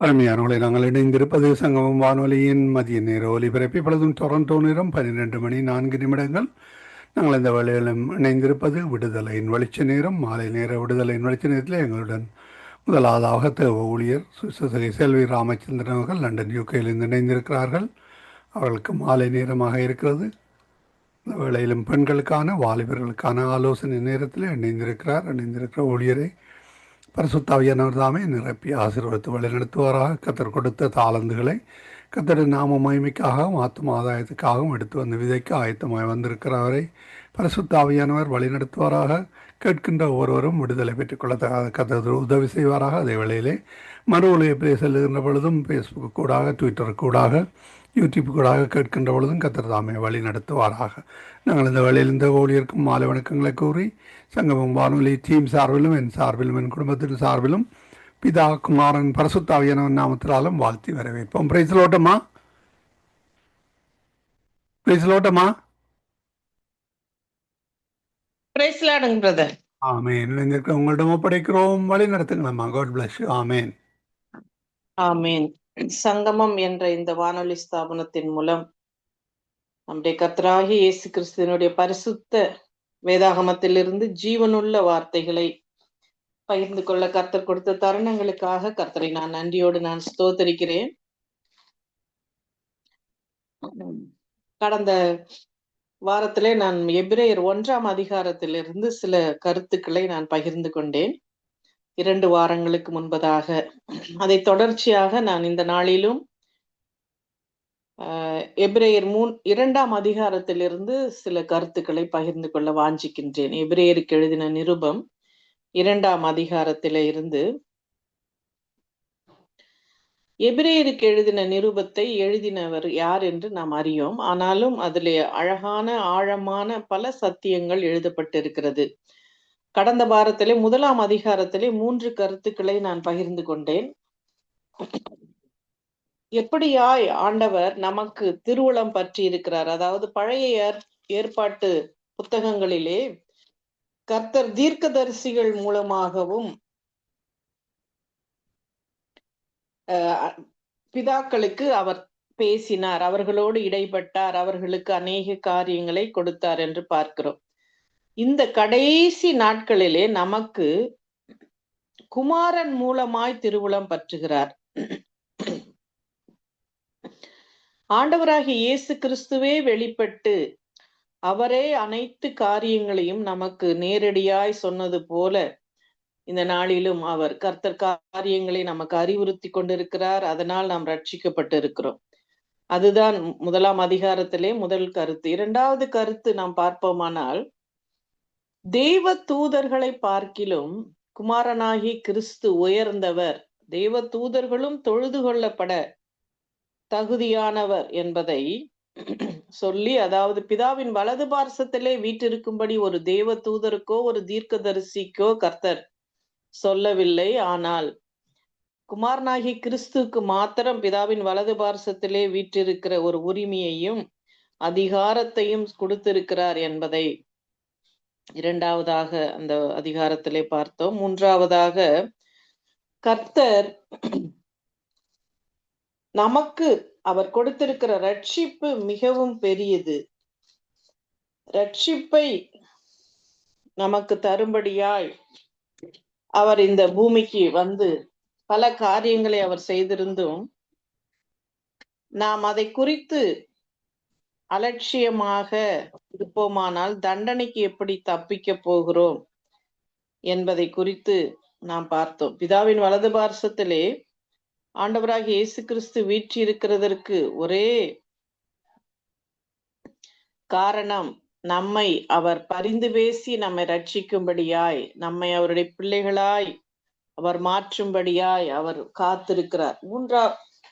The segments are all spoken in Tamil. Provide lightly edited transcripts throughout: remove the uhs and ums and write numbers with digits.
அருமையானவர்களை நாங்கள் இணைந்திருப்பது சங்கமம் வானொலியின் மதிய நேர ஒலிபரப்பு. இப்பொழுதும் டொரண்டோ நேரம் 12 மணி 4 நிமிடங்கள். நாங்கள் இந்த வேளையிலும் இணைந்திருப்பது விடுதலையின் வெளிச்ச நேரம், மாலை நேர விடுதலையின் வெளிச்ச நேரத்தில் எங்களுடன் முதலாவதாக தேவ ஊழியர் சுசரி செல்வி ராமச்சந்திரன் அவர்கள் லண்டன் யூகேயிலிருந்து இணைந்திருக்கிறார்கள். அவர்களுக்கு மாலை நேரமாக இருக்கிறது. இந்த வேளையிலும் பெண்களுக்கான வாலிபர்களுக்கான ஆலோசனை நேரத்தில் இணைந்திருக்கிற ஊழியரை பரிசுத்தாவியானவர் தாமே நிரப்பி ஆசீர்வதித்து வழிநடத்துவாராக. கத்தர் கொடுத்த தாளந்துகளை கத்தரின் நாம மகிமைக்காகவும் ஆத்தும ஆதாயத்துக்காகவும் எடுத்து வந்த விதைக்கு ஆயத்தமாய் வந்திருக்கிறவரை பரிசுத்தாவியானவர் வழிநடத்துவாராக. கேட்கின்ற ஒவ்வொருவரும் விடுதலை பெற்றுக்கொள்ள கத்தர் உதவி செய்வாராக. அதே வேளையிலே மறு ஒலிபரப்பு செல்லுகின்ற பொழுதும் ஃபேஸ்புக் கூடாக, ட்விட்டர் கூடாக, யூடியூப் கூடாக கேட்கின்ற பொழுதும் கத்தர் தாமே வழி நடத்துவாராக. நாங்கள் இந்த வேளையில் இந்த ஊழியருக்கும் மாலை வணக்கங்களை கூறி சங்கமம் வானொலி டீம் சார்பிலும் என் சார்பிலும் என் குடும்பத்தின் சார்பிலும் பிதா குமாரன் பரிசுத்தாவியானவன் நாமத்தினாலும் வாழ்த்தி வரவேற்போம். பிரைஸ்லோட்டமா பிரைஸ்லோட்டமா ஆமேன். இணைந்திருக்க உங்களிடம் ஒப்படைக்கிறோம். வழி நடத்துங்களம்மா. God bless you. ஆமேன். ஆமேன். சங்கமம் என்ற இந்த வானொலி ஸ்தாபனத்தின் மூலம் நம்முடைய கர்த்தராகிய இயேசு கிறிஸ்துவினுடைய பரிசுத்த வேதாகமத்திலிருந்து ஜீவனுள்ள வார்த்தைகளை பகிர்ந்து கொள்ள கர்த்தர் கொடுத்த தருணங்களுக்காக கர்த்தரை நான் நன்றியோடு நான் ஸ்தோத்தரிக்கிறேன். கடந்த வாரத்திலே நான் எபிரேயர் 1ஆம் அதிகாரத்திலிருந்து சில கருத்துக்களை நான் பகிர்ந்து கொண்டேன் 2 வாரங்களுக்கு முன்பதாக. அதை தொடர்ச்சியாக நான் இந்த நாளிலும் எபிரேயர் 2ஆம் அதிகாரத்திலிருந்து சில கருத்துக்களை பகிர்ந்து கொள்ள வாஞ்சிக்கின்றேன். எபிரேயருக்கு எழுதின நிருபம் 2ஆம் அதிகாரத்தில இருந்து. எபிரேயருக்கு எழுதின நிருபத்தை எழுதினவர் யார் என்று நாம் அறியோம். ஆனாலும் அதிலே அழகான ஆழமான பல சத்தியங்கள் எழுதப்பட்டிருக்கிறது. கடந்த வாரத்திலே 1ஆம் அதிகாரத்திலே 3 கருத்துக்களை நான் பகிர்ந்து கொண்டேன். எப்படியாய் ஆண்டவர் நமக்கு திருவுளம் பற்றி இருக்கிறார். அதாவது பழைய ஏற்பாட்டு புத்தகங்களிலே கர்த்தர் தீர்க்கதரிசிகள் மூலமாகவும் பிதாக்களுக்கு அவர் பேசினார், அவர்களோடு இடைப்பட்டார், அவர்களுக்கு அநேக காரியங்களை கொடுத்தார் என்று பார்க்கிறோம். இந்த கடைசி நாட்களிலே நமக்கு குமாரன் மூலமாய் திருவுளம் பற்றுகிறார். ஆண்டவராகிய இயேசு கிறிஸ்துவே வெளிப்பட்டு அவரே அனைத்து காரியங்களையும் நமக்கு நேரடியாய் சொன்னது போல இந்த நாளிலும் அவர் கர்த்தர் காரியங்களை நமக்கு அறிவுறுத்தி கொண்டிருக்கிறார். அதனால் நாம் ரட்சிக்கப்பட்டு இருக்கிறோம். அதுதான் 1ஆம் அதிகாரத்திலே முதல் கருத்து. 2வது கருத்து நாம் பார்ப்போமானால், தெய்வ தூதர்களை பார்க்கிலும் குமாரனாகி கிறிஸ்து உயர்ந்தவர், தெய்வ தூதர்களும் தொழுது கொள்ளப்பட தகுதியானவர் என்பதை சொல்லி, அதாவது பிதாவின் வலது பார்சத்திலே வீற்றிருக்கும்படி ஒரு தேவ தூதருக்கோ ஒரு தீர்க்கதரிசிக்கோ கர்த்தர் சொல்லவில்லை. ஆனால் குமாரனாகி கிறிஸ்துக்கு மாத்திரம் பிதாவின் வலது பார்சத்திலே வீற்றிருக்கிற ஒரு உரிமையையும் அதிகாரத்தையும் கொடுத்திருக்கிறார் என்பதை 2வதாக அந்த அதிகாரத்திலே பார்த்தோம். 3வதாக கர்த்தர் நமக்கு அவர் கொடுத்திருக்கிற ரட்சிப்பு மிகவும் பெரியது. ரட்சிப்பை நமக்கு தரும்படியாய் அவர் இந்த பூமிக்கு வந்து பல காரியங்களை அவர் செய்திருந்தும் நாம் அதை குறித்து அலட்சியமாக இருப்போமானால் தண்டனைக்கு எப்படி தப்பிக்க போகிறோம் என்பதை குறித்து நாம் பார்த்தோம். பிதாவின் வலது பார்சத்திலே ஆண்டவராக இயேசு கிறிஸ்து வீற்றி இருக்கிறதற்கு ஒரே காரணம், நம்மை அவர் பரிந்து பேசி நம்மை ரட்சிக்கும்படியாய், நம்மை அவருடைய பிள்ளைகளாய் அவர் மாற்றும்படியாய் அவர் காத்திருக்கிறார்.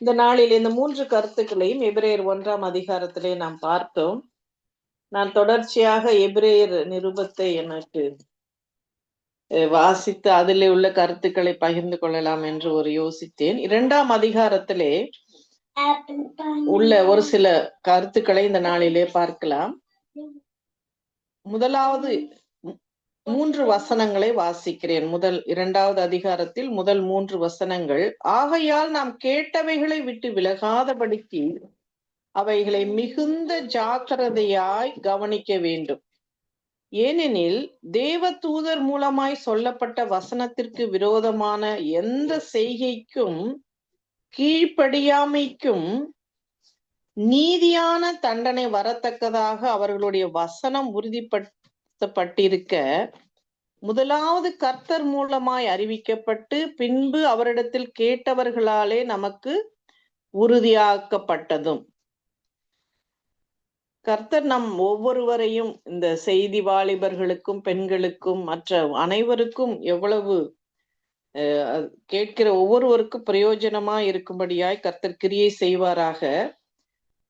இந்த நாளில் இந்த 3 கருத்துக்களையும் எபிரேயர் 1ஆம் அதிகாரத்திலே நாம் பார்த்தோம். நான் தொடர்ச்சியாக எபிரேயர் நிருபத்தை எனக்கு வாசித்து அதிலே உள்ள கருத்துக்களை பகிர்ந்து கொள்ளலாம் என்று ஒரு யோசித்தேன். 2ஆம் அதிகாரத்திலே உள்ள ஒரு சில கருத்துக்களை இந்த நாளிலே பார்க்கலாம். முதலாவது 3 வசனங்களை வாசிக்கிறேன். 2வது அதிகாரத்தில் முதல் 3 வசனங்கள். ஆகையால் நாம் கேட்டவைகளை விட்டு விலகாதபடிக்கு அவைகளை மிகுந்த ஜாக்கிரதையாய் கவனிக்க வேண்டும். ஏனெனில் தேவ தூதர் மூலமாய் சொல்லப்பட்ட வசனத்திற்கு விரோதமான எந்த செய்கைக்கும் கீழ்ப்படியாமைக்கும் நீதியான தண்டனை வரத்தக்கதாக அவர்களுடைய வசனம் உறுதிப்படுத்தப்பட்டிருக்க, முதலாவது கர்த்தர் மூலமாய் அறிவிக்கப்பட்டு பின்பு அவரிடத்தில் கேட்டவர்களாலே நமக்கு உறுதியாக்கப்பட்டதும். கர்த்தர் நம் ஒவ்வொருவரையும், இந்த செய்தி வாலிபர்களுக்கும் பெண்களுக்கும் மற்ற அனைவருக்கும் எவ்வளவு கேட்கிற ஒவ்வொருவருக்கும் பிரயோஜனமா இருக்கும்படியாய் கர்த்தர் கிரியை செய்வாராக.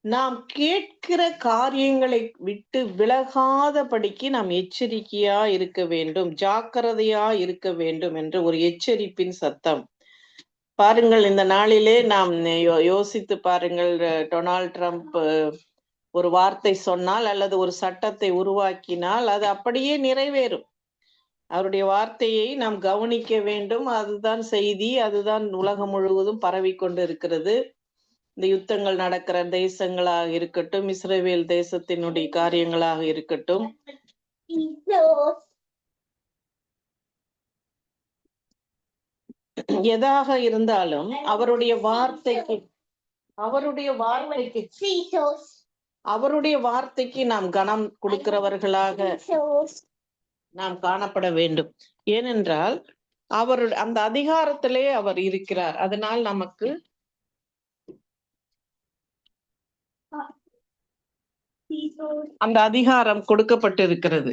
நாம் கேட்கிற காரியங்களை விட்டு விலகாதபடிக்கு நாம் எச்சரிக்கையா இருக்க வேண்டும், ஜாக்கிரதையா இருக்க வேண்டும் என்ற ஒரு எச்சரிப்பின் சத்தம். பாருங்கள், இந்த நாளிலே நாம் யோசித்து பாருங்கள். டொனால்ட் ட்ரம்ப் ஒரு வார்த்தை சொன்னால் அல்லது ஒரு சட்டத்தை உருவாக்கினால் அது அப்படியே நிறைவேறும். அவருடைய வார்த்தையை நாம் கவனிக்க வேண்டும். அதுதான் செய்தி, அதுதான் உலகம் முழுவதும் பரவி கொண்டு இருக்கிறது. இந்த யுத்தங்கள் நடக்கிற தேசங்களாக இருக்கட்டும், இஸ்ரேல் தேசத்தினுடைய காரியங்களாக இருக்கட்டும், எதாக இருந்தாலும் அவருடைய வார்த்தைக்கு நாம் கனம் கொடுக்கிறவர்களாக நாம் காணப்பட வேண்டும். ஏனென்றால் அந்த அதிகாரத்திலே அவர் இருக்கிறார். அதனால் நமக்கு அந்த அதிகாரம் கொடுக்கப்பட்டிருக்கிறது.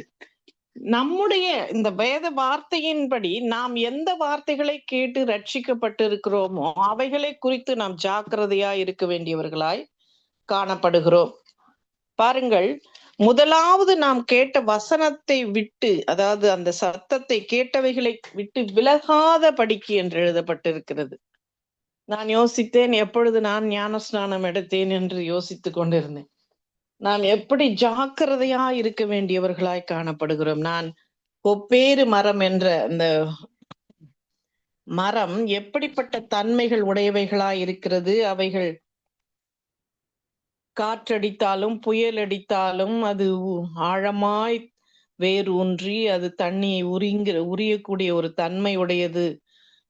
நம்முடைய இந்த வேத வார்த்தையின்படி நாம் எந்த வார்த்தைகளை கேட்டு ரட்சிக்கப்பட்டிருக்கிறோமோ அவைகளை குறித்து நாம் ஜாக்கிரதையா இருக்க வேண்டியவர்களாய் காணப்படுகிறோம். பாருங்கள், முதலாவது நாம் கேட்ட வசனத்தை விட்டு, அதாவது அந்த சத்தத்தை கேட்டவைகளை விட்டு விலகாத படிக்கு என்று எழுதப்பட்டிருக்கிறது. நான் யோசித்தேன், எப்பொழுது நான் ஞான ஸ்நானம் எடுத்தேன் என்று யோசித்துக் கொண்டிருந்தேன். நாம் எப்படி ஜாக்கிரதையா இருக்க வேண்டியவர்களாய் காணப்படுகிறோம். நான் கொப்பேறு மரம் என்ற அந்த மரம் எப்படிப்பட்ட தன்மைகள் உடையவைகளாய் இருக்கிறது. அவைகள் காற்றடித்தாலும் புயல் அடித்தாலும் அது ஆழமாய் வேரூன்றி அது தண்ணியை உரியக்கூடிய ஒரு தன்மை உடையது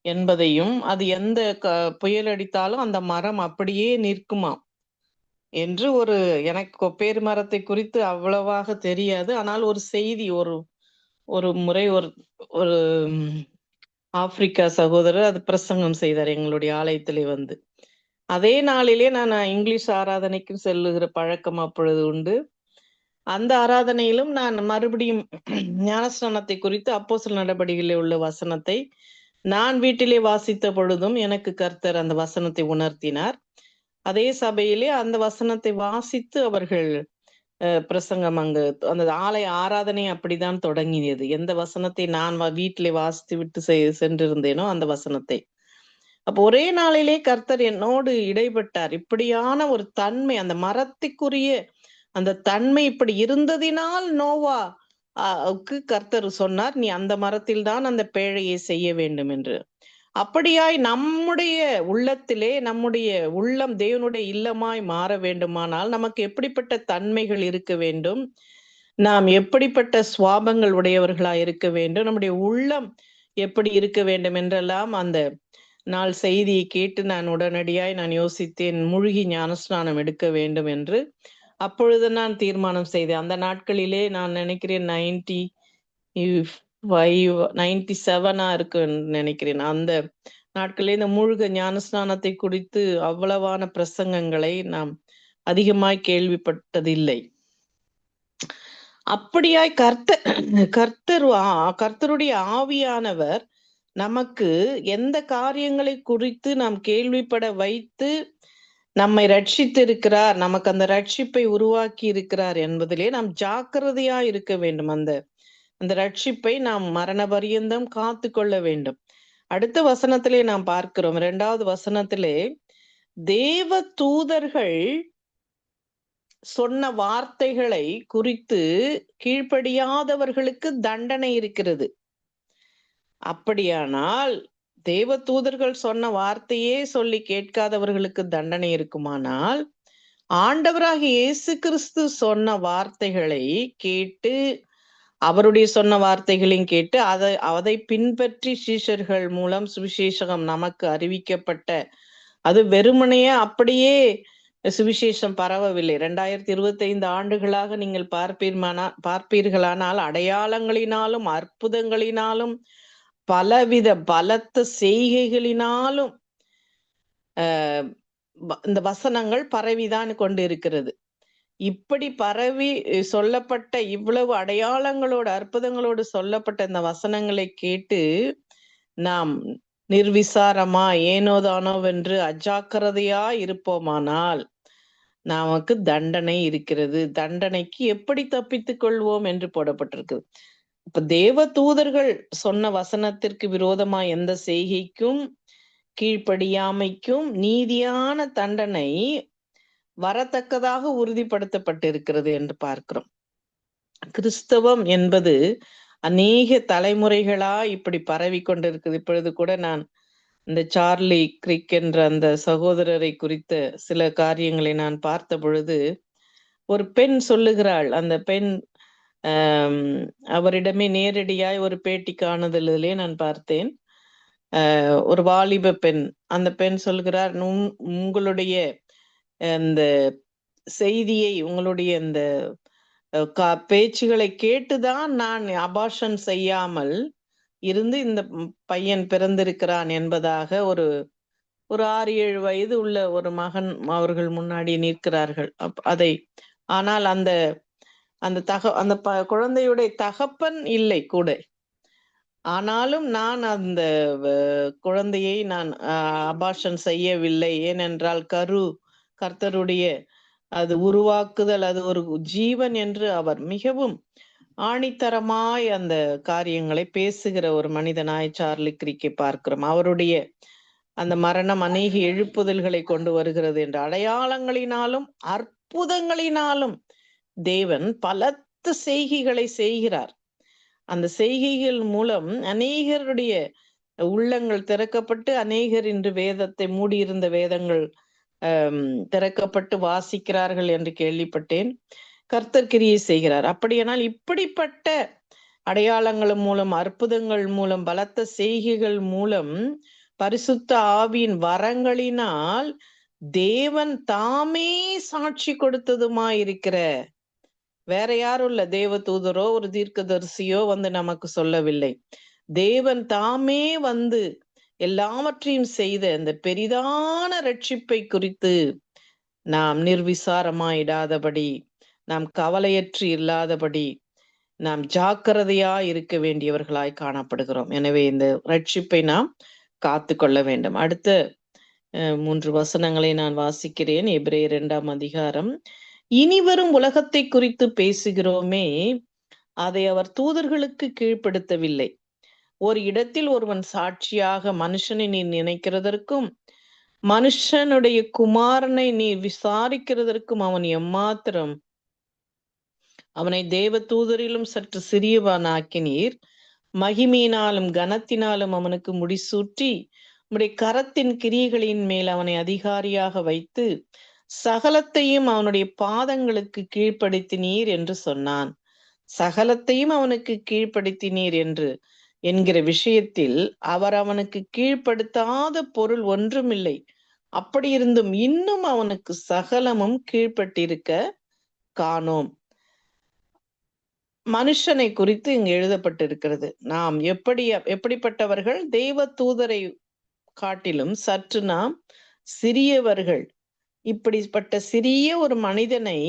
என்பதையும், அது எந்த புயல் அடித்தாலும் அந்த மரம் அப்படியே நிற்குமாம் என்று எனக்கு கொப்பேறு மரத்தை குறித்து அவ்வளவாக தெரியாது. ஆனால் ஒரு செய்தி, ஒரு முறை ஒரு ஆப்பிரிக்கா சகோதரர் அது பிரசங்கம் செய்தார் எங்களுடைய ஆலயத்திலே வந்து. அதே நாளிலே நான் இங்கிலீஷ் ஆராதனைக்கும் செல்லுகிற பழக்கம் அப்பொழுது உண்டு. அந்த ஆராதனையிலும் நான் மறுபடியும் ஞானஸ்நானத்தை குறித்து அப்போஸ்தலர் நடபடிகளிலே உள்ள வசனத்தை நான் வீட்டிலே வாசித்த பொழுதும் எனக்கு கர்த்தர் அந்த வசனத்தை உணர்த்தினார். அதே சபையிலே அந்த வசனத்தை வாசித்து அவர்கள் பிரசங்கம், அங்கு அந்த ஆலய ஆராதனை அப்படிதான் தொடங்கியது. எந்த வசனத்தை நான் வீட்டிலே வாசித்து விட்டு சென்றிருந்தேனோ அந்த வசனத்தை. அப்போ ஒரே நாளிலே கர்த்தர் என்னோடு இடைப்பட்டார். இப்படியான ஒரு தன்மை, அந்த மரத்துக்குரிய அந்த தன்மை இப்படி இருந்ததினால் நோவாவுக்கு கர்த்தர் சொன்னார், நீ அந்த மரத்தில் தான் அந்த பேழையை செய்ய வேண்டும் என்று. அப்படியாய் நம்முடைய உள்ளத்திலே, நம்முடைய உள்ளம் தேவனுடைய இல்லமாய் மாற வேண்டுமானால் நமக்கு எப்படிப்பட்ட தன்மைகள் இருக்க வேண்டும், நாம் எப்படிப்பட்ட சுவாபங்கள் உடையவர்களாய் இருக்க வேண்டும், நம்முடைய உள்ளம் எப்படி இருக்க வேண்டும் என்றெல்லாம் அந்த நாள் செய்தியை கேட்டு நான் உடனடியாய் யோசித்தேன், மூழ்கி ஞானஸ்நானம் எடுக்க வேண்டும் என்று. அப்பொழுது நான் தீர்மானம் செய்தேன். அந்த நாட்களிலே நான் நினைக்கிறேன் 97 இருக்குன்னு நினைக்கிறேன். அந்த நாட்களிலே இந்த மூழ்க ஞானஸ்நானத்தை குறித்து அவ்வளவான பிரசங்கங்களை நாம் அதிகமாய் கேள்விப்பட்டதில்லை. அப்படியாய் கர்த்தருடைய ஆவியானவர் நமக்கு எந்த காரியங்களை குறித்து நாம் கேள்விப்பட வைத்து நம்மை ரட்சித்திருக்கிறார், நமக்கு அந்த ரட்சிப்பை உருவாக்கி இருக்கிறார் என்பதிலே நாம் ஜாக்கிரதையா இருக்க வேண்டும். அந்த ரட்சிப்பை நாம் மரண பரியந்தம் காத்து கொள்ள வேண்டும். அடுத்த வசனத்திலே நாம் பார்க்கிறோம், 2வது வசனத்திலே, தேவ தூதர்கள் சொன்ன வார்த்தைகளை குறித்து கீழ்ப்படியாதவர்களுக்கு தண்டனை இருக்கிறது. அப்படியானால் தேவ தூதர்கள் சொன்ன வார்த்தையே சொல்லி கேட்காதவர்களுக்கு தண்டனை இருக்குமானால், ஆண்டவராகிய இயேசு கிறிஸ்து சொன்ன வார்த்தைகளை கேட்டு, அவருடைய சொன்ன வார்த்தைகளையும் கேட்டு அதை பின்பற்றி சீஷர்கள் மூலம் சுவிசேஷம் நமக்கு அறிவிக்கப்பட்ட, அது வெறுமனையே அப்படியே சுவிசேஷம் பரவவில்லை. 2025 ஆண்டுகளாக நீங்கள் பார்ப்பீர்களானால் அடையாளங்களினாலும் அற்புதங்களினாலும் பலவித பலத்த செய்கைகளினாலும் இந்த வசனங்கள் பரவிதான் கொண்டு இருக்கிறது. இப்படி பரவி சொல்லப்பட்ட இவ்வளவு அடையாளங்களோடு அற்புதங்களோடு சொல்லப்பட்ட இந்த வசனங்களை கேட்டு நாம் நிர்விசாரமா ஏனோதானோவென்று அஜாக்கிரதையா இருப்போமானால் நமக்கு தண்டனை இருக்கிறது. தண்டனைக்கு எப்படி தப்பித்துக் கொள்வோம் என்று போடப்பட்டிருக்குது. இப்ப தேவ தூதர்கள் சொன்ன வசனத்திற்கு விரோதமா எந்த செய்கைக்கும் கீழ்ப்படியாமைக்கும் நீதியான தண்டனை வரத்தக்கதாக உறுதிப்படுத்தப்பட்டிருக்கிறது என்று பார்க்கிறோம். கிறிஸ்தவம் என்பது அநேக தலைமுறைகளா இப்படி பரவி கொண்டிருக்குது. இப்பொழுது கூட நான் இந்த சார்லி கிரிக் என்ற அந்த சகோதரரை குறித்த சில காரியங்களை நான் பார்த்த பொழுது, ஒரு பெண் சொல்லுகிறாள். அந்த பெண் அவரிடமே நேரடியாய் ஒரு பேட்டி காணுதலிலே நான் பார்த்தேன். ஒரு வாலிப பெண். அந்த பெண் சொல்கிறார், உங்களுடைய அந்த செய்தியை, உங்களுடைய இந்த பேச்சுகளை கேட்டுதான் நான் அபார்ஷன் செய்யாமல் இருந்து இந்த பையன் பிறந்திருக்கிறான் என்பதாக ஒரு 6-7 வயது உள்ள ஒரு மகன் அவர்கள் முன்னாடி நிற்கிறார்கள். ஆனால் அந்த குழந்தையுடைய தகப்பன் இல்லை கூட. ஆனாலும் நான் அந்த குழந்தையை நான் அபார்ஷன் செய்யவில்லை. ஏனென்றால் கர்த்தருடைய அது உருவாக்குதல், அது ஒரு ஜீவன் என்று அவர் மிகவும் ஆணித்தரமாய் அந்த காரியங்களை பேசுகிற ஒரு மனிதனாய் சார்லி கிரிக்கை பார்க்கிறோம். அவருடைய அந்த மரணம் அநேக எழுப்புதல்களை கொண்டு வருகிறது என்ற அடையாளங்களினாலும் அற்புதங்களினாலும் தேவன் பலத்த செய்கைகளை செய்கிறார். அந்த செய்கைகள் மூலம் அநேகருடைய உள்ளங்கள் திறக்கப்பட்டு, அநேகர் இன்று வேதத்தை மூடியிருந்த வேதங்கள் திறக்கப்பட்டு வாசிக்கிறார்கள் என்று கேள்விப்பட்டேன். கர்த்தர் கிரியை செய்கிறார். அப்படியானால் இப்படிப்பட்ட அடையாளங்கள் மூலம், அற்புதங்கள் மூலம், பலத்த செய்கைகள் மூலம், பரிசுத்த ஆவியின் வரங்களினால் தேவன் தாமே சாட்சி கொடுத்ததுமாயிருக்கிற, வேற யாரும் இல்ல, தேவ தூதரோ ஒரு தீர்க்கதரிசியோ வந்து நமக்கு சொல்லவில்லை. தேவன் தாமே வந்து எல்லாவற்றையும் செய்த இந்த பெரிதான ரட்சிப்பை குறித்து நாம் நிர்விசாரமாயிடாதபடி, நாம் கவலையற்று இல்லாதபடி நாம் ஜாக்கிரதையா இருக்க வேண்டியவர்களாய் காணப்படுகிறோம். எனவே இந்த ரட்சிப்பை நாம் காத்து கொள்ள வேண்டும். அடுத்த 3 வசனங்களை நான் வாசிக்கிறேன். எபிரேயர் 2ஆம் அதிகாரம். இனிவரும் உலகத்தை குறித்து பேசுகிறோமே, அதை அவர் தூதர்களுக்கு கீழ்ப்படுத்தவில்லை. ஒரு இடத்தில் ஒருவன் சாட்சியாக மனுஷனை நீ நினைக்கிறதற்கும் மனுஷனுடைய குமாரனை நீ விசாரிக்கிறதற்கும் அவன் எம்மாத்திரம், அவனை தேவ தூதரிலும் சற்று சிறியவனாக்கினீர். மகிமையினாலும் கனத்தினாலும் அவனுக்கு முடிசூட்டி உம்முடைய கரத்தின் கிரியைகளின் மேல் அவனை அதிகாரியாக வைத்து சகலத்தையும் அவனுடைய பாதங்களுக்கு கீழ்ப்படுத்தினீர் என்று சொன்னான். சகலத்தையும் அவனுக்கு கீழ்ப்படுத்தினீர் என்று என்கிற விஷயத்தில் அவர் அவனுக்கு கீழ்ப்படுத்தாத பொருள் ஒன்றுமில்லை. அப்படி இருந்தும் இன்னும் அவனுக்கு சகலமும் கீழ்ப்பட்டிருக்க காணோம். மனுஷனை குறித்து இங்கு எழுதப்பட்டிருக்கிறது. நாம் எப்படிப்பட்டவர்கள்? தெய்வ தூதரை காட்டிலும் சற்று நாம் சிறியவர்கள். இப்படிப்பட்ட சிறிய ஒரு மனிதனை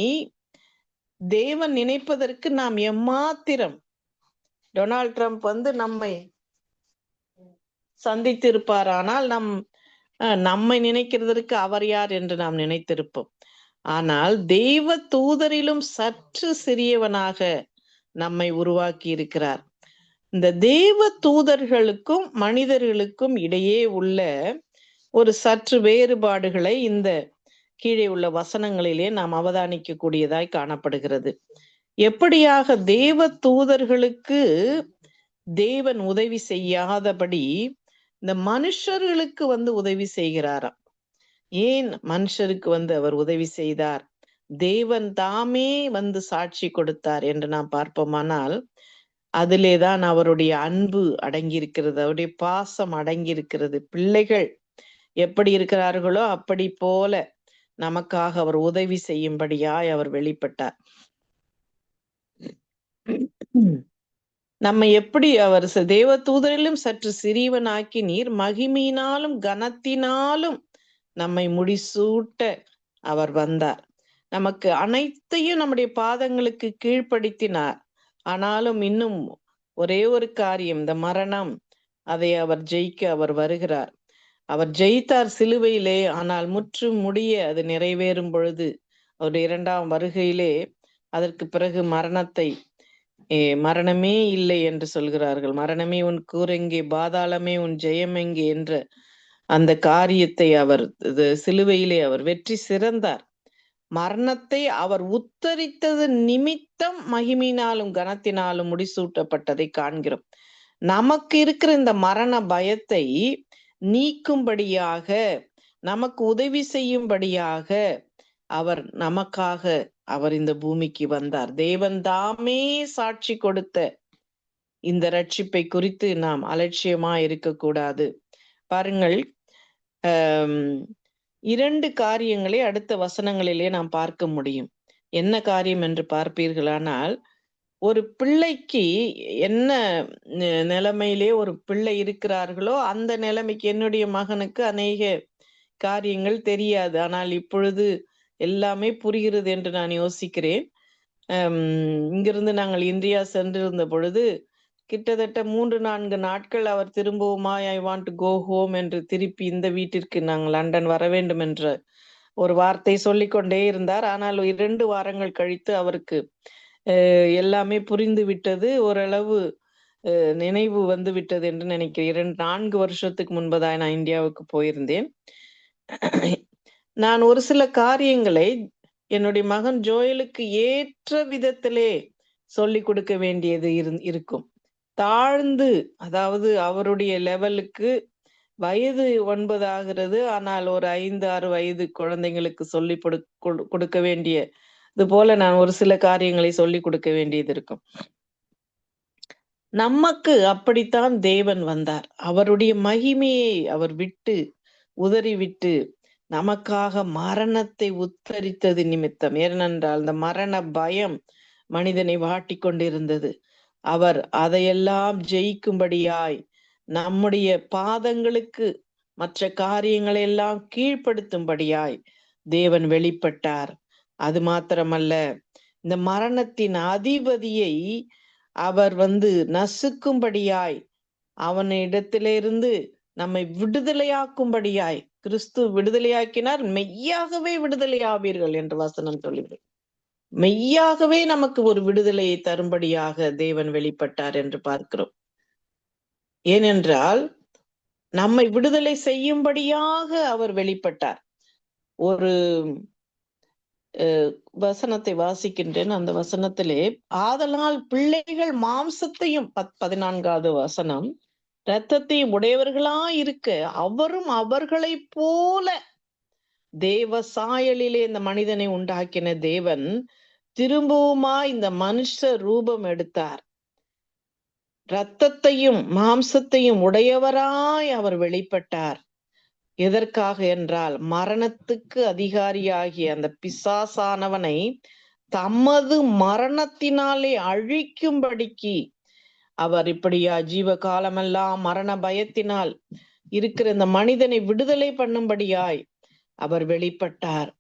தேவன் நினைப்பதற்கு நாம் எம்மாத்திரம். டொனால்ட் ட்ரம்ப் வந்து நம்மை சந்தித்திருப்பாரானால் நம்மை நினைக்கிறதற்கு அவர் யார் என்று நாம் நினைத்திருப்போம். ஆனால் தெய்வ தூதரிலும் சற்று சிறியவனாக நம்மை உருவாக்கி இருக்கிறார். இந்த தெய்வ தூதர்களுக்கும் மனிதர்களுக்கும் இடையே உள்ள ஒரு சற்று வேறுபாடுகளை இந்த கீழே உள்ள வசனங்களிலே நாம் அவதானிக்க கூடியதாய் காணப்படுகிறது. எப்படியாக தேவ தூதர்களுக்கு தேவன் உதவி செய்யாதபடி இந்த மனுஷர்களுக்கு உதவி செய்கிறாராம். ஏன் மனுஷருக்கு அவர் உதவி செய்தார்? தேவன் தாமே சாட்சி கொடுத்தார் என்று நாம் பார்ப்போமானால், அதிலேதான் அவருடைய அன்பு அடங்கியிருக்கிறது, அவருடைய பாசம் அடங்கியிருக்கிறது. பிள்ளைகள் எப்படி இருக்கிறார்களோ அப்படி போல நமக்காக அவர் உதவி செய்யும்படியாய் அவர் வெளிப்பட்டார். நம்ம எப்படி அவர் தேவ தூதரிலும் சற்று சிறியவனாக்கி நீர் மகிமையினாலும் கனத்தினாலும் நம்மை முடிசூட்ட அவர் வந்தார். நமக்கு அனைத்தையும் நம்முடைய பாதங்களுக்கு கீழ்ப்படுத்தினார். ஆனாலும் இன்னும் ஒரே ஒரு காரியம், இந்த மரணம், அதை அவர் ஜெயிக்க அவர் வருகிறார். அவர் ஜெயித்தார் சிலுவையிலே. ஆனால் முற்றும் முடிய அது நிறைவேறும் பொழுது அவருடைய 2ஆம் வருகையிலே அதற்கு பிறகு மரணமே இல்லை என்று சொல்கிறார்கள். மரணமே உன் கூரெங்கே, பாதாளமே உன் ஜெயம் எங்கே என்ற அந்த காரியத்தை அவர் சிலுவையிலே அவர் வெற்றி சிறந்தார். மரணத்தை அவர் உத்தரித்தது நிமித்தம் மகிமையினாலும் கனத்தினாலும் முடிசூட்டப்பட்டதை காண்கிறோம். நமக்கு இருக்கிற இந்த மரண பயத்தை நீக்கும்படியாக, நமக்கு உதவி செய்யும்படியாக அவர் இந்த பூமிக்கு வந்தார். தேவன் தாமே சாட்சி கொடுத்த இந்த ரட்சிப்பை குறித்து நாம் அலட்சியமா இருக்கக்கூடாது. பாருங்கள், 2 காரியங்களை அடுத்த வசனங்களிலே நாம் பார்க்க முடியும். என்ன காரியம் என்று பார்ப்பீர்களானால், ஒரு பிள்ளைக்கு என்ன நிலைமையிலே ஒரு பிள்ளை இருக்கிறார்களோ அந்த நிலைமைக்கு, என்னுடைய மகனுக்கு அநேக காரியங்கள் தெரியாது, ஆனால் இப்பொழுது எல்லாமே புரிகிறது என்று நான் யோசிக்கிறேன். இங்கிருந்து நாங்கள் இந்தியா சென்றிருந்த பொழுது கிட்டத்தட்ட 3-4 நாட்கள் அவர் திரும்பவுமா I want to go home என்று திருப்பி இந்த வீட்டிற்கு நாங்கள் லண்டன் வர வேண்டும் என்ற ஒரு வார்த்தை சொல்லிக்கொண்டே இருந்தார். ஆனால் 2 வாரங்கள் கழித்து அவருக்கு எல்லாமே புரிந்து விட்டது, ஓரளவு நினைவு வந்து விட்டது என்று நினைக்கிறேன். 4 வருஷத்துக்கு முன்பதாக நான் இந்தியாவுக்கு போயிருந்தேன். நான் ஒரு சில காரியங்களை என்னுடைய மகன் ஜோயலுக்கு ஏற்ற விதத்திலே சொல்லி கொடுக்க வேண்டியது இருக்கும். தாழ்ந்து, அதாவது அவருடைய லெவலுக்கு, வயது 9 ஆகிறது, ஆனால் ஒரு 5-6 வயது குழந்தைங்களுக்கு சொல்லி கொடுக்க வேண்டிய இது போல நான் ஒரு சில காரியங்களை சொல்லி கொடுக்க வேண்டியது இருக்கும். நமக்கு அப்படித்தான் தேவன் வந்தார். அவருடைய மகிமையை அவர் உதறிவிட்டு நமக்காக மரணத்தை உத்தரித்தது நிமித்தம். ஏனென்றால் இந்த மரண பயம் மனிதனை வாட்டி கொண்டிருந்தது. அவர் அதையெல்லாம் ஜெயிக்கும்படியாய் நம்முடைய பாதங்களுக்கு மற்ற காரியங்களை எல்லாம் கீழ்ப்படுத்தும்படியாய் தேவன் வெளிப்பட்டார். அது மாத்திரமல்ல, இந்த மரணத்தின் அதிபதியை அவர் நசுக்கும்படியாய், அவனிடத்திலிருந்து நம்மை விடுதலையாக்கும்படியாய் கிறிஸ்து விடுதலையாக்கினார். மெய்யாகவே விடுதலையாவீர்கள் என்று வசனம் சொல்லுகிறது. மெய்யாகவே நமக்கு ஒரு விடுதலையை தரும்படியாக தேவன் வெளிப்பட்டார் என்று பார்க்கிறோம். ஏனென்றால் நம்மை விடுதலை செய்யும்படியாக அவர் வெளிப்பட்டார். ஒரு வசனத்தை வாசிக்கின்றேன். அந்த வசனத்திலே, ஆதலால் பிள்ளைகள் மாம்சத்தையும், 14வது வசனம், இரத்தத்தையும் உடையவர்களாயிருக்க அவரும் அவர்களை போல தேவ சாயலிலே இந்த மனிதனை உண்டாக்கின தேவன் திரும்பவுமா இந்த மனுஷ ரூபம் எடுத்தார். இரத்தத்தையும் மாம்சத்தையும் உடையவராய் அவர் வெளிப்பட்டார். எதற்காக என்றால், மரணத்துக்கு அதிகாரியாகிய அந்த பிசாசானவனை தமது மரணத்தினாலே அழிக்கும்படிக்கு அவர் இப்படியா ஜீவகாலமெல்லாம் மரண பயத்தினால் இருக்கிற இந்த மனிதனை விடுதலை பண்ணும்படியாய் அவர் வெளிப்பட்டார்.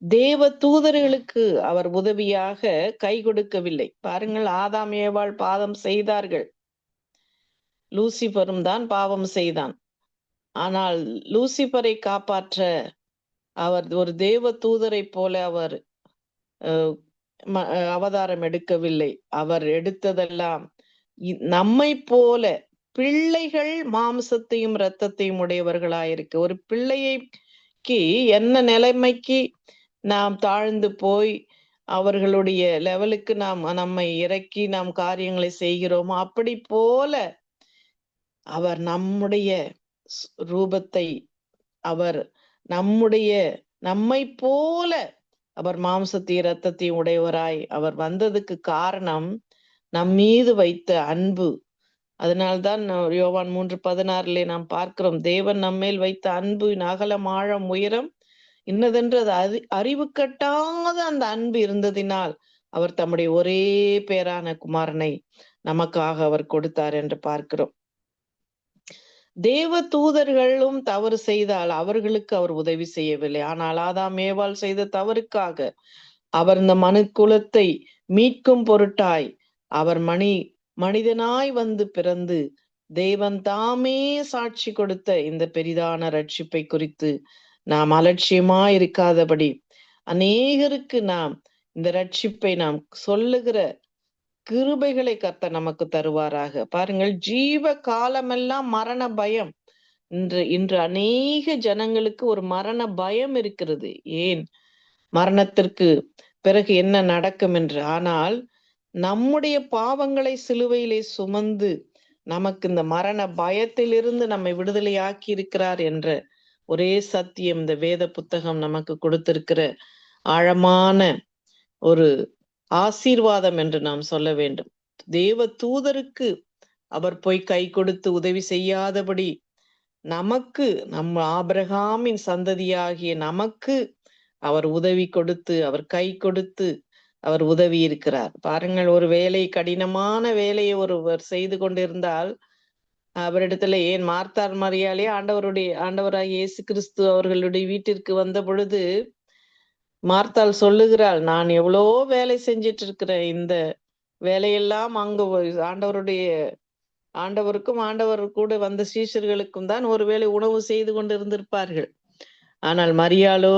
தேவ தூதர்களுக்கு அவர் உதவியாக கை கொடுக்கவில்லை. பாருங்கள், ஆதாம் ஏவாள் பாவம் செய்தார்கள், லூசிபரும் தான் பாவம் செய்தான். ஆனால் லூசிபரை காப்பாற்ற அவர் ஒரு தேவ தூதரை போல அவர் அவதாரம் எடுக்கவில்லை. அவர் எடுத்ததெல்லாம் நம்மை போல பிள்ளைகள் மாம்சத்தையும் இரத்தத்தையும் உடையவர்களாயிருக்கு. ஒரு பிள்ளையை என்ன நிலைமைக்கு நாம் தாழ்ந்து போய் அவர்களுடைய லெவலுக்கு நாம் நம்மை இறக்கி நாம் காரியங்களை செய்கிறோமோ அப்படி போல அவர் நம்முடைய ரூபத்தை, அவர் நம்மை போல அவர் மாம்சத்தையும் இரத்தத்தையும் உடையவராய் அவர் வந்ததுக்கு காரணம் நம் மீது வைத்த அன்பு. அதனால்தான் யோவான் 3:16 நாம் பார்க்கிறோம், தேவன் நம்மேல் வைத்த அன்பு அகலம் ஆழம் உயரம் இன்னதென்று அது அறிவு கட்டாத அந்த அன்பு இருந்ததினால் அவர் தம்முடைய ஒரே பேரான குமாரனை நமக்காக அவர் கொடுத்தார் என்று பார்க்கிறோம். தேவ தூதர்களும் தவறு செய்தால் அவர்களுக்கு அவர் உதவி செய்யவில்லை. ஆனால் ஆதாம் ஏவாள் செய்த தவறுக்காக அவர் இந்த மனு குலத்தை மீட்கும் பொருட்டாய் அவர் மனிதனாய் வந்து பிறந்து தேவன் தாமே சாட்சி கொடுத்த இந்த பெரிதான ரட்சிப்பை குறித்து நாம் அலட்சியமா இருக்காதபடி அநேகருக்கு நாம் இந்த ரட்சிப்பை நாம் சொல்லுகிற கிருபைகளை கர்த்தர் நமக்கு தருவாராக. பாருங்கள், ஜீவ காலமெல்லாம் மரண பயம். இன்று அநேக ஜனங்களுக்கு ஒரு மரண பயம் இருக்கிறது. ஏன்? மரணத்திற்கு பிறகு என்ன நடக்கும் என்று. ஆனால் நம்முடைய பாவங்களை சிலுவையிலே சுமந்து நமக்கு இந்த மரண பயத்திலிருந்து நம்மை விடுதலையாக்கி இருக்கிறார் என்ற ஒரே சத்தியம் இந்த வேத புத்தகம் நமக்கு கொடுத்திருக்கிற ஆழமான ஒரு ஆசீர்வாதம் என்று நாம் சொல்ல வேண்டும். தேவ தூதருக்கு அவர் போய் கை கொடுத்து உதவி செய்யாதபடி நமக்கு, நம்ம ஆபிரகாமின் சந்ததியாகிய நமக்கு அவர் உதவி கொடுத்து, அவர் கை கொடுத்து அவர் உதவி இருக்கிறார். பாருங்கள், ஒரு வேலை, கடினமான வேலையை ஒருவர் செய்து கொண்டிருந்தால் அவரிடத்துல, ஏன் மார்த்தார் மரியாளே ஆண்டவராகிய இயேசு கிறிஸ்து அவர்களுடைய வீட்டிற்கு வந்த பொழுது மார்த்தாள் சொல்லுகிறாள், நான் எவ்வளோ வேலை செஞ்சிட்டு இருக்கிறேன், இந்த வேலையெல்லாம் அங்க ஆண்டவருக்கும் ஆண்டவர் கூட வந்த சீஷர்களுக்கும் தான் ஒருவேளை உணவு செய்து கொண்டு இருந்திருப்பார்கள். ஆனால் மரியாளோ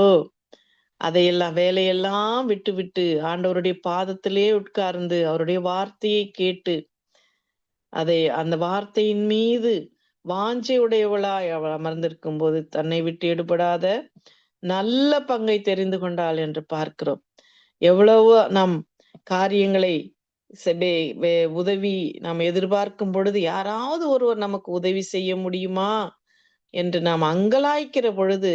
அதையெல்லாம் வேலையெல்லாம் விட்டு ஆண்டவருடைய பாதத்திலே உட்கார்ந்து அவருடைய வார்த்தையை கேட்டு அந்த வார்த்தையின் மீது வாஞ்சை உடையவளாய் அவள் அமர்ந்திருக்கும் போது தன்னை விட்டு எடுபடாத நல்ல பங்கை தெரிந்து கொண்டாள் என்று பார்க்கிறோம். எவ்வளவு நம் காரியங்களை உதவி நாம் எதிர்பார்க்கும் பொழுது யாராவது ஒருவர் நமக்கு உதவி செய்ய முடியுமா என்று நாம் அங்கலாய்க்கிற பொழுது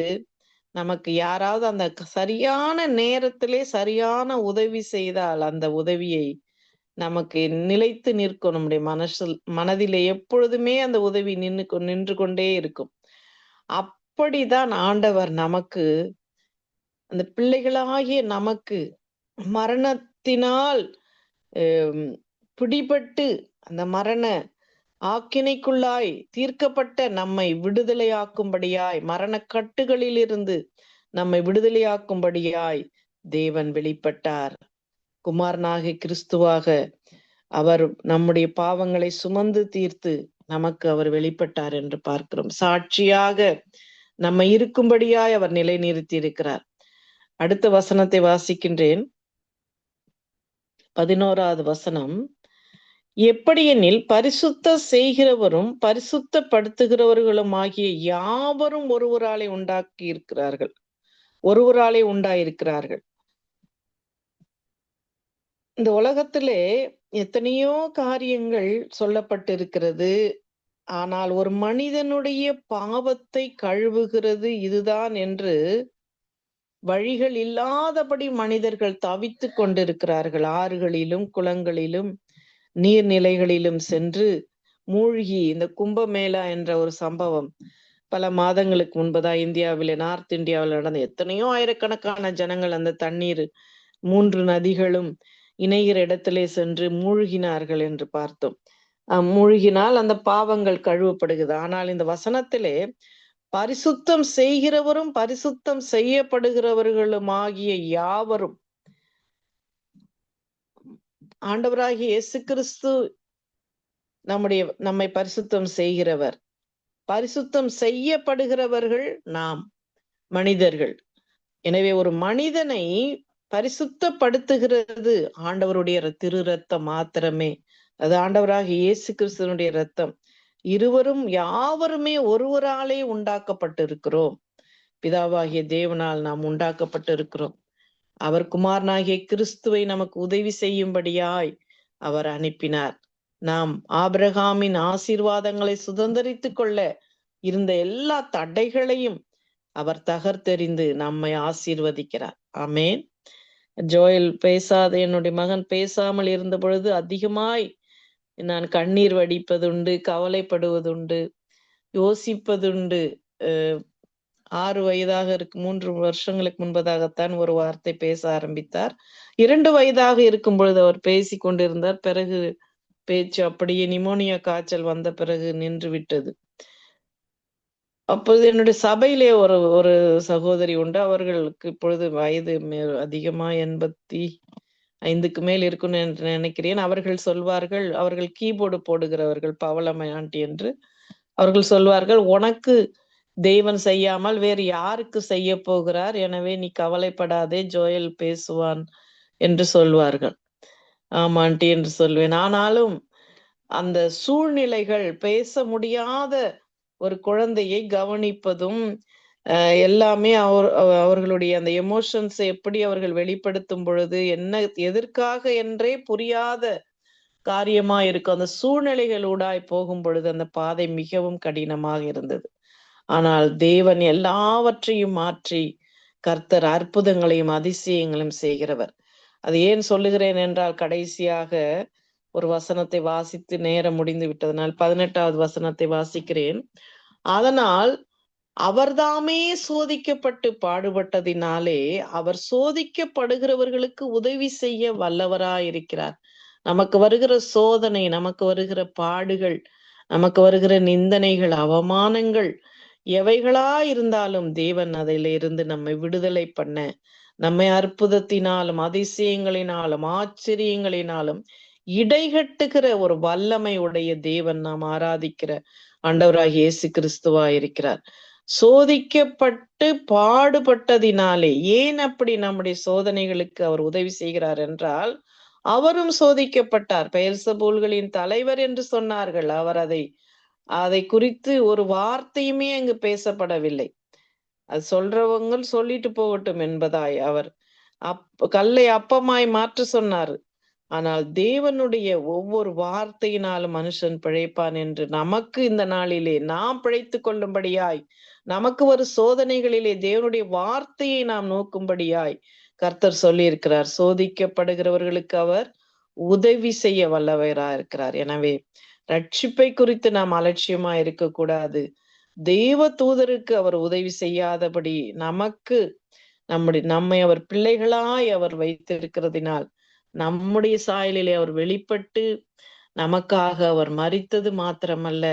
நமக்கு யாராவது அந்த சரியான நேரத்திலே சரியான உதவி செய்தால் அந்த உதவியை நமக்கு நிலைத்து நிற்கும். நம்முடைய மனதிலே எப்பொழுதுமே அந்த உதவி நின்று கொண்டே இருக்கும். அப்படிதான் ஆண்டவர் நமக்கு, அந்த பிள்ளைகளாகிய நமக்கு மரணத்தினால் பிடிபட்டு அந்த மரண ஆக்கினைக்குள்ளாய் தீர்க்கப்பட்ட நம்மை விடுதலையாக்கும்படியாய், மரண கட்டுகளிலிருந்து நம்மை விடுதலையாக்கும்படியாய் தேவன் வெளிப்பட்டார். குமாரனாகிய கிறிஸ்துவாக அவர் நம்முடைய பாவங்களை சுமந்து தீர்த்து நமக்கு அவர் வெளிப்பட்டார் என்று பார்க்கிறோம். சாட்சியாக நம்ம இருக்கும்படியாய் அவர் நிலை நிறுத்தி இருக்கிறார். அடுத்த வசனத்தை வாசிக்கின்றேன். 11வது வசனம். எப்படியெனில் பரிசுத்த செய்கிறவரும் பரிசுத்தப்படுத்துகிறவர்களும் ஆகிய யாவரும் ஒருவராலே உண்டாயிருக்கிறார்கள். இந்த உலகத்திலே எத்தனையோ காரியங்கள் சொல்லப்பட்டிருக்கிறது. ஆனால் ஒரு மனிதனுடைய பாவத்தை கழுவுகிறது இதுதான் என்று வழிகள் இல்லாதபடி மனிதர்கள் தவித்து கொண்டிருக்கிறார்கள். ஆறுகளிலும் குளங்களிலும் நீர்நிலைகளிலும் சென்று மூழ்கி, இந்த கும்பமேளா என்ற ஒரு சம்பவம் பல மாதங்களுக்கு முன்பதா இந்தியாவிலே, நார்த் இந்தியாவில் நடந்த எத்தனையோ ஆயிரக்கணக்கான ஜனங்கள் அந்த தண்ணீர் 3 நதிகளும் இணைகிற இடத்திலே சென்று மூழ்கினார்கள் என்று பார்த்தோம். மூழ்கினால் அந்த பாவங்கள் கழுவப்படுகிறது. ஆனால் இந்த வசனத்திலே பரிசுத்தம் செய்கிறவரும் பரிசுத்தம் செய்யப்படுகிறவர்களும் ஆகிய யாவரும், ஆண்டவராகிய இயேசு கிறிஸ்து நம்மை பரிசுத்தம் செய்கிறவர், பரிசுத்தம் செய்யப்படுகிறவர்கள் நாம் மனிதர்கள். எனவே ஒரு மனிதனை பரிசுத்தப்படுத்துகிறது ஆண்டவருடைய திரு ரத்தம் மாத்திரமே. அது ஆண்டவராகிய இயேசு கிறிஸ்துவனுடைய ரத்தம். யாவருமே ஒருவராலே உண்டாக்கப்பட்டிருக்கிறோம். பிதாவாகிய தேவனால் நாம் உண்டாக்கப்பட்டு இருக்கிறோம். அவர் குமாரனாகிய கிறிஸ்துவை நமக்கு உதவி செய்யும்படியாய் அவர் அனுப்பினார். நாம் ஆபிரகாமின் ஆசீர்வாதங்களை சுதந்திரித்துக் கொள்ள இருந்த எல்லா தடைகளையும் அவர் தகர்த்தெறிந்து நம்மை ஆசீர்வதிக்கிறார். ஆமேன். ஜோயல் என்னுடைய மகன் பேசாமல் இருந்த பொழுது அதிகமாய் நான் கண்ணீர் வடிப்பதுண்டு, கவலைப்படுவதுண்டு, யோசிப்பதுண்டு. 6 வயதாக 3 வருஷங்களுக்கு முன்பதாகத்தான் ஒரு வார்த்தை பேச ஆரம்பித்தார். 2 வயதாக இருக்கும் பொழுது அவர் பேசி கொண்டிருந்தார். பிறகு பேச்சு அப்படியே நிமோனியா காய்ச்சல் வந்த பிறகு நின்று விட்டது. அப்பொழுது என்னுடைய சபையிலே ஒரு சகோதரி உண்டு. அவர்களுக்கு இப்பொழுது வயது அதிகமா 85க்கு மேல் இருக்கும் என்று நினைக்கிறேன். அவர்கள் சொல்வார்கள், அவர்கள் கீபோர்டு போடுகிறவர்கள், பவளம்மை ஆண்டி என்று அவர்கள் சொல்வார்கள், உனக்கு தேவன் செய்யாமல் வேறு யாருக்கு செய்ய போகிறார், எனவே நீ கவலைப்படாதே, ஜோயல் பேசுவான் என்று சொல்வார்கள். ஆமாண்டி என்று சொல்வேன். ஆனாலும் அந்த சூழ்நிலைகள், பேச முடியாத ஒரு குழந்தையை கவனிப்பதும் எல்லாமே அவர்களுடைய அந்த எமோஷன்ஸ் எப்படி அவர்கள் வெளிப்படுத்தும் பொழுது என்ன எதற்காக என்றே புரியாத காரியமா இருக்கும். அந்த சூழ்நிலைகளூடாய் போகும் பொழுது அந்த பாதை மிகவும் கடினமாக இருந்தது. ஆனால் தேவன் எல்லாவற்றையும் மாற்றி கர்த்தர் அற்புதங்களையும் அதிசயங்களையும் செய்கிறவர். அது ஏன் சொல்லுகிறேன் என்றால், கடைசியாக ஒரு வசனத்தை வாசித்து நேரம் முடிந்து விட்டதனால் 18வது வசனத்தை வாசிக்கிறேன். அதனால் அவர்தாமே சோதிக்கப்பட்டு பாடுபட்டதினாலே அவர் சோதிக்கப்படுகிறவர்களுக்கு உதவி செய்ய வல்லவராயிருக்கிறார். நமக்கு வருகிற சோதனை, நமக்கு வருகிற பாடுகள், நமக்கு வருகிற நிந்தனைகள், அவமானங்கள் எவைகளா இருந்தாலும் தேவன் அதிலிருந்து நம்மை விடுதலை பண்ண, நம்மை அற்புதத்தினாலும் அதிசயங்களினாலும் ஆச்சரியங்களினாலும் இடைகட்டுகிற ஒரு வல்லமை உடைய தேவன் நாம் ஆராதிக்கிற ஆண்டவராகிய இயேசு கிறிஸ்துவா இருக்கிறார். சோதிக்கப்பட்டு பாடுபட்டதினாலே, ஏன் அப்படி நம்முடைய சோதனைகளுக்கு அவர் உதவி செய்கிறார் என்றால், அவரும் சோதிக்கப்பட்டார். பெயர்சபூல்களின் தலைவர் என்று சொன்னார்கள். அவர் அதை குறித்து ஒரு வார்த்தையுமே அங்கு பேசப்படவில்லை. அது சொல்றவங்க சொல்லிட்டு போகட்டும் என்பதாய் அவர் கல்லை அப்பமாய் மாற்ற சொன்னார். ஆனால் தேவனுடைய ஒவ்வொரு வார்த்தையினாலும் மனுஷன் பிழைப்பான் என்று நமக்கு இந்த நாளிலே நாம் பிழைத்துக் கொள்ளும்படியாய், நமக்கு ஒரு சோதனைகளிலே தேவனுடைய வார்த்தையை நாம் நோக்கும்படியாய் கர்த்தர் சொல்லி இருக்கிறார். சோதிக்கப்படுகிறவர்களுக்கு அவர் உதவி செய்ய வல்லவராய் இருக்கிறார். எனவே ரட்சிப்பை குறித்து நாம் அலட்சியமா இருக்கக்கூடாது. தெய்வ தூதருக்கு அவர் உதவி செய்யாதபடி நம்மை அவர் பிள்ளைகளாய் அவர் வைத்திருக்கிறதினால், நம்முடைய சாயலிலே அவர் வெளிப்பட்டு நமக்காக அவர் மரித்தது மாத்திரமல்ல,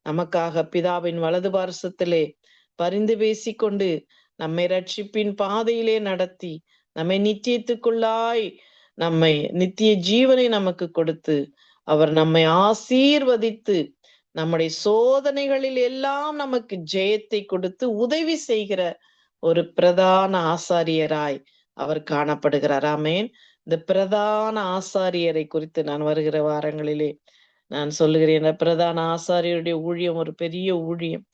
நமக்காக பிதாவின் வலது பார்சத்திலே பரிந்து பேசிக்கொண்டு நம்மை ரட்சிப்பின் பாதையிலே நடத்தி, நம்மை நித்தியத்துக்குள்ளாய் நம்மை நித்திய ஜீவனை நமக்கு கொடுத்து, அவர் நம்மை ஆசீர்வதித்து நம்முடைய சோதனைகளில் எல்லாம் நமக்கு ஜெயத்தை கொடுத்து உதவி செய்கிற ஒரு பிரதான ஆசாரியராய் அவர் காணப்படுகிறார். ஆமேன். இந்த பிரதான ஆசாரியரை குறித்து நான் வருகிற வாரங்களிலே நான் சொல்லுகிறேன். பிரதான ஆசாரியருடைய ஊழியம் ஒரு பெரிய ஊழியம்.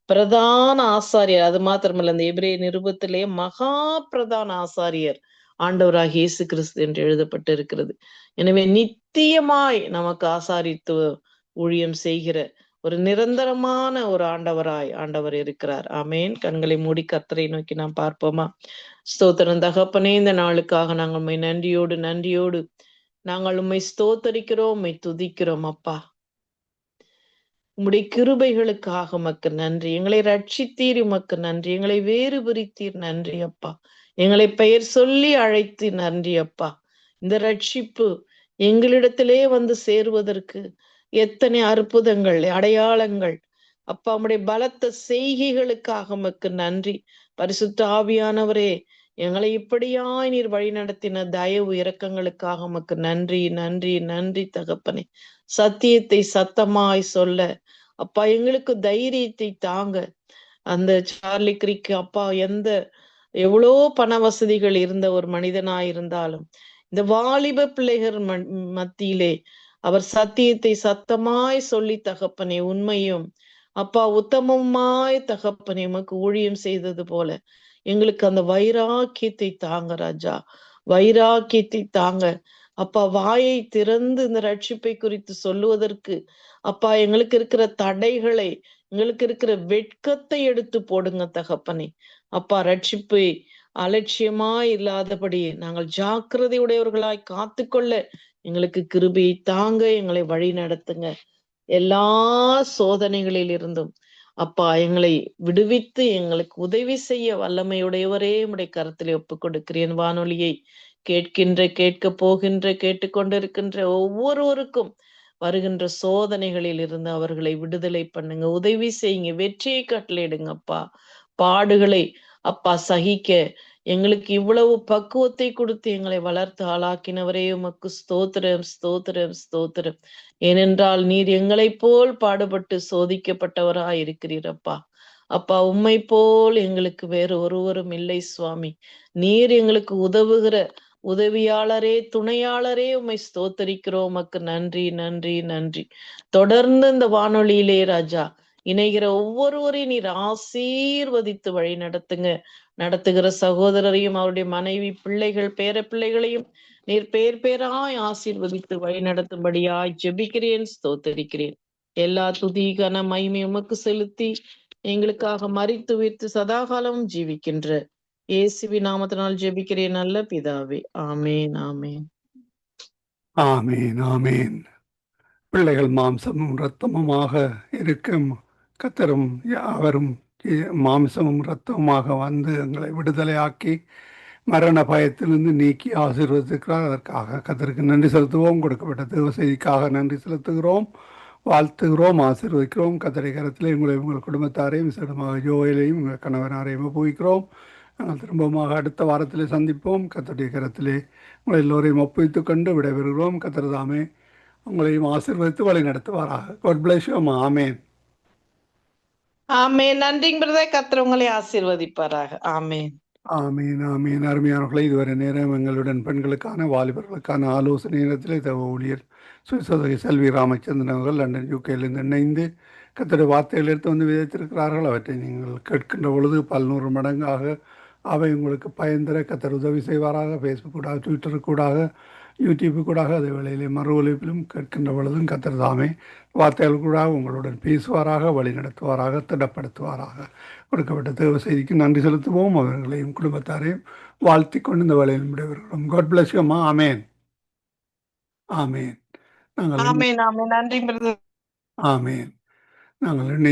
பிரதான ஆசாரியர் அது மாத்திரமல்ல, இந்த எபிரேய நிருபத்திலே மகா பிரதான ஆசாரியர் ஆண்டவராகிய இயேசு கிறிஸ்து என்று எழுதப்பட்டு இருக்கிறது. எனவே நித்தியமாய் நமக்கு ஆசாரித்துவ ஊழியம் செய்கிற ஒரு நிரந்தரமான ஒரு ஆண்டவர் இருக்கிறார். ஆமேன். கண்களை மூடி கர்த்தரை நோக்கி நாம் பார்ப்போமா? ஸ்தோத்திரம் தகப்பனே, இந்த நாளுக்காக நாங்கள் உம்மை நன்றியோடு நாங்கள் உம்மை ஸ்தோத்தரிக்கிறோம், உம்மை துதிக்கிறோம் அப்பா. உம்முடைய கிருபைகளுக்காக உமக்கு நன்றி. எங்களை ரட்சித்தீர், உமக்கு நன்றி. எங்களை வேறு பிரித்தீர், நன்றி அப்பா. எங்களை பெயர் சொல்லி அழைத்து நன்றி அப்பா. இந்த ரட்சிப்பு எங்களிடத்திலே வந்து சேருவதற்கு எத்தனை அற்புதங்கள், அடையாளங்கள் அப்பா. உம்முடைய பலத்த செய்கைகளுக்காக உமக்கு நன்றி. பரிசுத்த ஆவியானவரே, எங்களை இப்படியாய் நீர் வழி நடத்தின தயவு இரக்கங்களுக்காக உமக்கு நன்றி நன்றி நன்றி தகப்பனே. சத்தியத்தை சத்தமாய் சொல்ல அப்பா எங்களுக்கு தைரியத்தை தாங்க. அந்த சார்லி கிரிக்கு அப்பா எவ்வளோ பண வசதிகள் இருந்த ஒரு மனிதனாய் இருந்தாலும் இந்த வாலிப பிள்ளைகள் மத்தியிலே அவர் சத்தியத்தை சத்தமாய் சொல்லி தகப்பனே, உண்மையும் அப்பா உத்தமமாய் தகப்பனே உமக்கு ஊழியம் செய்தது போல எங்களுக்கு அந்த வைராக்கியத்தை தாங்க ராஜா, வைராக்கியத்தை தாங்க. அப்பா வாயை திறந்து இந்த ரட்சிப்பை குறித்து சொல்லுவதற்கு அப்பா எங்களுக்கு இருக்கிற தடைகளை, எங்களுக்கு இருக்கிற வெட்கத்தை எடுத்து போடுங்க தகப்பனே. அப்பா ரட்சிப்பை அலட்சியமா இல்லாதபடி நாங்கள் ஜாக்கிரதை உடையவர்களாய் காத்துக்கொள்ள எங்களுக்கு கிருபையை தாங்க, எங்களை வழி நடத்துங்க. எல்லா சோதனைகளில் இருந்தும் அப்பா எங்களை விடுவித்து எங்களுக்கு உதவி செய்ய வல்லமையுடையவரே உம்முடைய கரத்திலே ஒப்புக் கொடுக்கிறேன். வானொலியை கேட்க போகின்ற கேட்டுக்கொண்டிருக்கின்ற ஒவ்வொருவருக்கும் வருகின்ற சோதனைகளில் இருந்து அவர்களை விடுதலை பண்ணுங்க, உதவி செய்யுங்க, வெற்றியை கட்டளையிடுங்கப்பா. பாடுகளை அப்பா சகிக்க எங்களுக்கு இவ்வளவு பக்குவத்தை கொடுத்து எங்களை வளர்த்து ஆளாக்கினவரே உமக்கு ஸ்தோத்திரம், ஸ்தோத்திரம், ஸ்தோத்திரம். ஏனென்றால் நீர் எங்களைப் போல் பாடுபட்டு சோதிக்கப்பட்டவராய் இருக்கிறீரப்பா. அப்பா உம்மை போல் எங்களுக்கு வேறு ஒருவரும் இல்லை சுவாமி. நீர் எங்களுக்கு உதவுகிற உதவியாளரே, துணையாளரே, உம்மை ஸ்தோத்தரிக்கிறோம். உமக்கு நன்றி, நன்றி, நன்றி. தொடர்ந்து இந்த வானொலியிலே ராஜா இணைகிற ஒவ்வொருவரையும் நீர் ஆசீர்வதித்து வழி நடத்துகிற சகோதரரையும் அவருடைய மனைவி, பிள்ளைகள், பேர பிள்ளைகளையும் நீர் பேர் பேராய் ஆசீர்வதித்து வழி நடத்தும்படியாய் ஜெபிக்கிறேன், ஸ்தோத்தரிக்கிறேன். எல்லா துதி கன மகிமை உமக்கு செலுத்தி எங்களுக்காக மரித்து உயிர்த்து சதாகாலமும் ஜீவிக்கின்ற இயேசுவி நாமத்தினால் ஜெபிக்கிறேன் நல்ல பிதாவே. ஆமேன், ஆமேன், ஆமேன், ஆமேன். பிள்ளைகள் மாம்சமும் இரத்தமுமாக இருக்கும் கத்தரும் அவரும் மாம்சமும் இரத்தமுமாக வந்து எங்களை விடுதலையாக்கி மரண பயத்திலிருந்து நீக்கி ஆசீர்வதிக்கிறார். அதற்காக கத்தருக்கு நன்றி செலுத்துவோம். கொடுக்கப்பட்ட தேவ செய்திக்காக நன்றி செலுத்துகிறோம், வாழ்த்துகிறோம், ஆசீர்வதிக்கிறோம். கத்தரை கரத்திலே உங்கள் குடும்பத்தாரையும் விசேடமாக ஜோயிலையும் உங்கள் கணவனாரையும் ஒப்புவிக்கிறோம். நாங்கள் திரும்பமாக அடுத்த வாரத்திலே சந்திப்போம். கத்தருடைய கரத்திலே உங்களை எல்லோரையும் ஒப்புவித்துக் கொண்டு விடைபெறுகிறோம். கத்தர் தாமே உங்களையும் ஆசீர்வதித்து வழி நடத்துவாராக. God bless you. ஆமேன், ஆமேன். நன்றிங்க பிரதர். கர்த்தர் உங்களை ஆசீர்வதிப்பாராக. ஆமேன், ஆமீன், ஆமீன். அருமையானவர்களை இதுவரை நேரம் எங்களுடன் பெண்களுக்கான வாலிபர்களுக்கான ஆலோசனை நேரத்தில் தேவ ஊழியர் சுயசோதரி செல்வி ராமச்சந்திரன் அவர்கள் லண்டன் யூகேலிருந்து இணைந்து கத்தருடைய வார்த்தைகள் எடுத்து வந்து விதைத்திருக்கிறார்கள். அவற்றை நீங்கள் கேட்கின்ற பொழுது 100 மடங்காக அவை உங்களுக்கு பயன்தர கத்தர் உதவி செய்வாராக. ஃபேஸ்புக் கூடாக, ட்விட்டர் கூடாக, யூடியூப்பு கூடாக, அதே வேளையிலே மறு ஒலிப்பிலும் கேட்கின்ற பொழுதும் கத்தர் தாமே வார்த்தைகள் கூட உங்களுடன் பேசுவாராக, வழி நடத்துவாராக, திடப்படுத்துவாராக. கொடுக்கப்பட்ட தேவ செய்திக்கு நன்றி செலுத்துவோம். அவர்களையும் குடும்பத்தாரையும் வாழ்த்தி கொண்டு இந்த வேலையில் விடைபெறுகிறோம். God bless you. ஆமேன், ஆமேன். ஆமேன், ஆமேன். நன்றி பிரதர். ஆமேன். நாங்கள் இணைந்து